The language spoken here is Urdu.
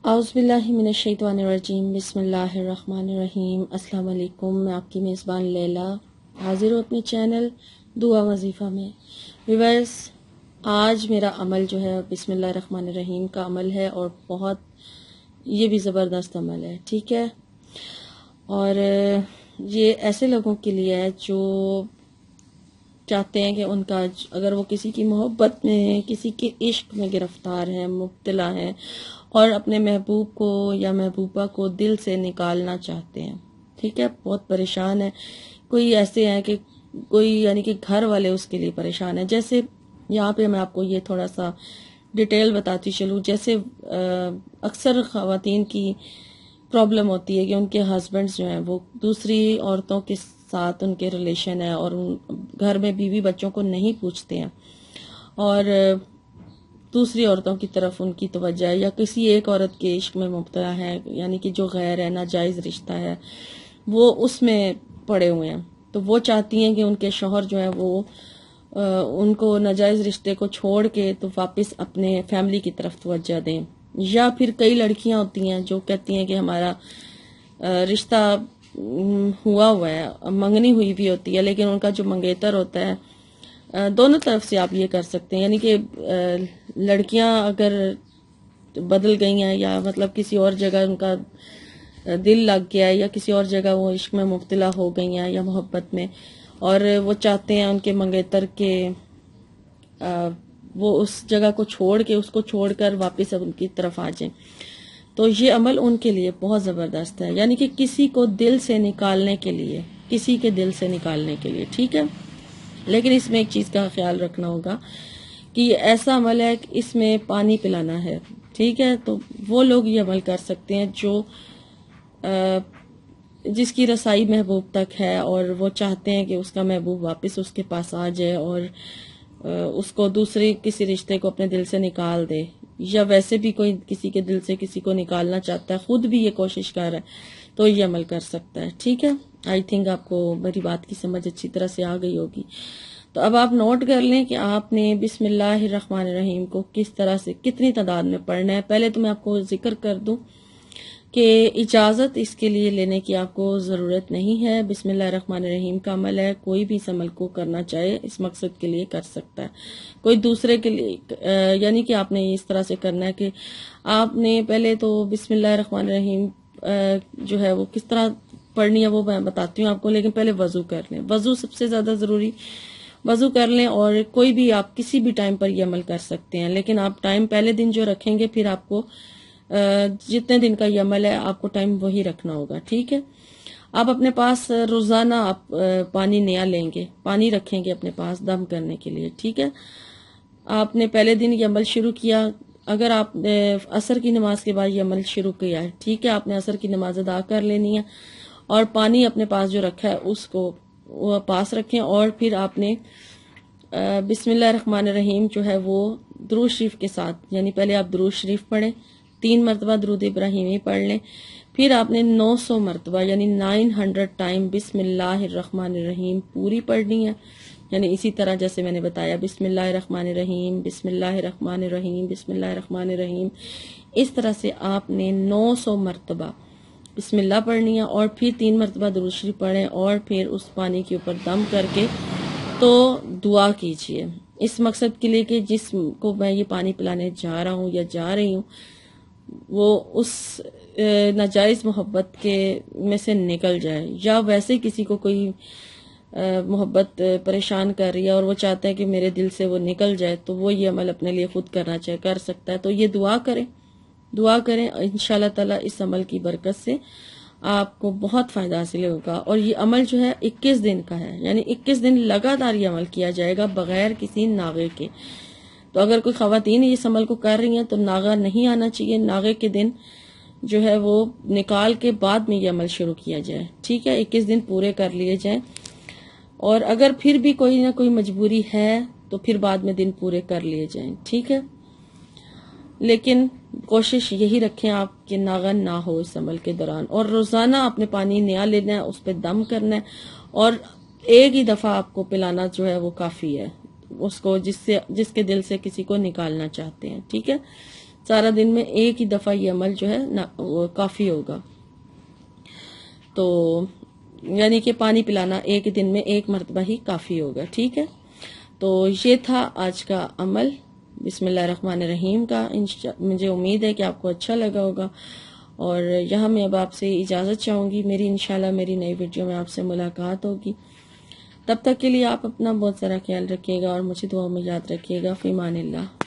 اعوذ باللہ من الشیطان الرجیم، بسم اللہ الرحمن الرحیم۔ السلام علیکم، میں آپ کی میزبان لیلا حاضر ہوں اپنے چینل دعا وظیفہ میں۔ ویورز، آج میرا عمل جو ہے بسم اللہ الرحمن الرحیم کا عمل ہے، اور بہت یہ بھی زبردست عمل ہے، ٹھیک ہے۔ اور یہ ایسے لوگوں کے لیے ہے جو چاہتے ہیں کہ ان کا اگر وہ کسی کی محبت میں ہیں، کسی کے عشق میں گرفتار ہیں، مبتلا ہیں، اور اپنے محبوب کو یا محبوبہ کو دل سے نکالنا چاہتے ہیں، ٹھیک ہے، بہت پریشان ہے۔ کوئی ایسے ہیں کہ کوئی یعنی کہ گھر والے اس کے لیے پریشان ہیں۔ جیسے یہاں پہ میں آپ کو یہ تھوڑا سا ڈیٹیل بتاتی چلوں۔ جیسے اکثر خواتین کی پرابلم ہوتی ہے کہ ان کے ہسبینڈز جو ہیں وہ دوسری عورتوں کے ساتھ ان کے ریلیشن ہے، اور گھر میں بیوی بچوں کو نہیں پوچھتے ہیں، اور دوسری عورتوں کی طرف ان کی توجہ ہے، یا کسی ایک عورت کے عشق میں مبتلا ہے، یعنی کہ جو غیر ہے، ناجائز رشتہ ہے، وہ اس میں پڑے ہوئے ہیں۔ تو وہ چاہتی ہیں کہ ان کے شوہر جو ہیں وہ ان کو ناجائز رشتے کو چھوڑ کے تو واپس اپنے فیملی کی طرف توجہ دیں۔ یا پھر کئی لڑکیاں ہوتی ہیں جو کہتی ہیں کہ ہمارا رشتہ ہوا ہے، منگنی ہوئی بھی ہوتی ہے، لیکن ان کا جو منگیتر ہوتا ہے، دونوں طرف سے آپ یہ کر سکتے ہیں، یعنی کہ لڑکیاں اگر بدل گئی ہیں، یا مطلب کسی اور جگہ ان کا دل لگ گیا ہے، یا کسی اور جگہ وہ عشق میں مبتلا ہو گئی ہیں یا محبت میں، اور وہ چاہتے ہیں ان کے منگیتر کے وہ اس جگہ کو چھوڑ کے، اس کو چھوڑ کر واپس اب ان کی طرف آ جائیں، تو یہ عمل ان کے لیے بہت زبردست ہے، یعنی کہ کسی کو دل سے نکالنے کے لیے، کسی کے دل سے نکالنے کے لیے، ٹھیک ہے۔ لیکن اس میں ایک چیز کا خیال رکھنا ہوگا کہ یہ ایسا عمل ہے کہ اس میں پانی پلانا ہے، ٹھیک ہے۔ تو وہ لوگ یہ عمل کر سکتے ہیں جو جس کی رسائی محبوب تک ہے، اور وہ چاہتے ہیں کہ اس کا محبوب واپس اس کے پاس آ جائے، اور اس کو دوسری کسی رشتے کو اپنے دل سے نکال دے، یا ویسے بھی کوئی کسی کے دل سے کسی کو نکالنا چاہتا ہے، خود بھی یہ کوشش کر رہا ہے، تو یہ عمل کر سکتا ہے، ٹھیک ہے۔ آئی تھنک آپ کو میری بات کی سمجھ اچھی طرح سے آ گئی ہوگی۔ تو اب آپ نوٹ کر لیں کہ آپ نے بسم اللہ الرحمن الرحیم کو کس طرح سے کتنی تعداد میں پڑھنا ہے۔ پہلے تو میں آپ کو ذکر کر دوں کہ اجازت اس کے لیے لینے کی آپ کو ضرورت نہیں ہے۔ بسم اللہ الرحمن الرحیم کا عمل ہے، کوئی بھی اس عمل کو کرنا چاہے اس مقصد کے لیے کر سکتا ہے، کوئی دوسرے کے لیے یعنی کہ آپ نے اس طرح سے کرنا ہے کہ آپ نے پہلے تو بسم اللہ الرحمن الرحیم جو ہے وہ کس طرح پڑھنی ہے وہ میں بتاتی ہوں آپ کو، لیکن پہلے وضو کر لیں۔ وضو سب سے زیادہ ضروری، وضو کر لیں، اور کوئی بھی آپ کسی بھی ٹائم پر یہ عمل کر سکتے ہیں، لیکن آپ ٹائم پہلے دن جو رکھیں گے، پھر آپ کو جتنے دن کا یہ عمل ہے آپ کو ٹائم وہی رکھنا ہوگا، ٹھیک ہے۔ آپ اپنے پاس روزانہ آپ پانی نیا لیں گے، پانی رکھیں گے اپنے پاس دم کرنے کے لیے، ٹھیک ہے۔ آپ نے پہلے دن یہ عمل شروع کیا، اگر آپ عصر کی نماز کے بعد یہ عمل شروع کیا ہے، ٹھیک ہے، آپ نے عصر کی نماز ادا کر لینی ہے، اور پانی اپنے پاس جو رکھا ہے اس کو وہ پاس رکھیں، اور پھر آپ نے بسم اللہ الرحمن الرحیم جو ہے وہ درود شریف کے ساتھ، یعنی پہلے آپ درود شریف پڑھیں، 3 مرتبہ درود ابراہیمی پڑھ لیں، پھر آپ نے 900 مرتبہ یعنی 900 ٹائم بسم اللہ الرحمن الرحیم پوری پڑھنی ہے، یعنی اسی طرح جیسے میں نے بتایا، بسم اللہ الرحمن الرحیم، بسم اللہ الرحمن الرحیم، بسم اللہ الرحمن الرحیم، اس طرح سے آپ نے 900 مرتبہ بسم اللہ پڑھنی ہے، اور پھر 3 مرتبہ درود شریف پڑھیں، اور پھر اس پانی کے اوپر دم کر کے تو دعا کیجئے اس مقصد کے لیے کہ جس کو میں یہ پانی پلانے جا رہا ہوں یا جا رہی ہوں، وہ اس ناجائز محبت کے میں سے نکل جائے، یا ویسے کسی کو کوئی محبت پریشان کر رہی ہے اور وہ چاہتا ہے کہ میرے دل سے وہ نکل جائے، تو وہ یہ عمل اپنے لیے خود کرنا چاہے کر سکتا ہے۔ تو یہ دعا کریں انشاءاللہ تعالی اس عمل کی برکت سے آپ کو بہت فائدہ حاصل ہوگا۔ اور یہ عمل جو ہے 21 دن کا ہے، یعنی 21 دن لگاتار یہ عمل کیا جائے گا بغیر کسی ناغے کے۔ تو اگر کوئی خواتین اس عمل کو کر رہی ہیں تو ناغہ نہیں آنا چاہیے، ناغے کے دن جو ہے وہ نکال کے بعد میں یہ عمل شروع کیا جائے، ٹھیک ہے، 21 دن پورے کر لیے جائیں، اور اگر پھر بھی کوئی نہ کوئی مجبوری ہے تو پھر بعد میں دن پورے کر لیے جائیں، ٹھیک ہے۔ لیکن کوشش یہی رکھیں آپ کہ ناغہ نہ ہو اس عمل کے دوران، اور روزانہ آپ نے پانی نیا لینا ہے، اس پہ دم کرنا ہے، اور ایک ہی دفعہ آپ کو پلانا جو ہے وہ کافی ہے اس کو، جس کے دل سے کسی کو نکالنا چاہتے ہیں، ٹھیک ہے۔ سارا دن میں ایک ہی دفعہ یہ عمل جو ہے وہ کافی ہوگا. تو یعنی کہ پانی پلانا ایک دن میں ایک مرتبہ ہی کافی ہوگا. ٹھیک ہے، تو یہ تھا آج کا عمل بسم اللہ الرحمن الرحیم کا. مجھے امید ہے کہ آپ کو اچھا لگا ہوگا، اور یہاں میں اب آپ سے اجازت چاہوں گی. انشاءاللہ میری نئی ویڈیو میں آپ سے ملاقات ہوگی. تب تک کے لیے آپ اپنا بہت سارا خیال رکھیے گا اور مجھے دعا میں یاد رکھیے گا. فی امان اللہ.